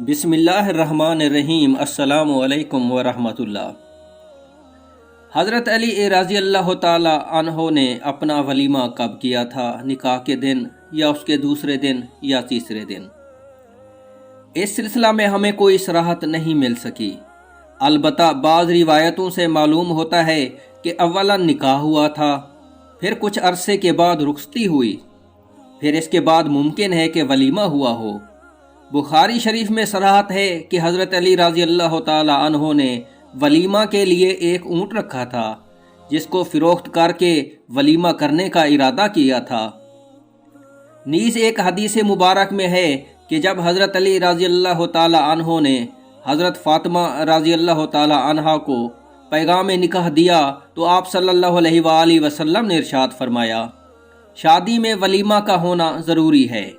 بسم اللہ الرحمن الرحیم۔ السلام علیکم ورحمۃ اللہ۔ حضرت علی رضی اللہ تعالی عنہ نے اپنا ولیمہ کب کیا تھا؟ نکاح کے دن یا اس کے دوسرے دن یا تیسرے دن؟ اس سلسلہ میں ہمیں کوئی صراحت نہیں مل سکی، البتہ بعض روایتوں سے معلوم ہوتا ہے کہ اولا نکاح ہوا تھا، پھر کچھ عرصے کے بعد رخصتی ہوئی، پھر اس کے بعد ممکن ہے کہ ولیمہ ہوا ہو۔ بخاری شریف میں صراحت ہے کہ حضرت علی رضی اللہ تعالی عنہ نے ولیمہ کے لیے ایک اونٹ رکھا تھا، جس کو فروخت کر کے ولیمہ کرنے کا ارادہ کیا تھا۔ نیز ایک حدیث مبارک میں ہے کہ جب حضرت علی رضی اللہ تعالی عنہ نے حضرت فاطمہ رضی اللہ تعالی عنہا کو پیغام نکاح دیا تو آپ صلی اللہ علیہ وآلہ وسلم نے ارشاد فرمایا، شادی میں ولیمہ کا ہونا ضروری ہے۔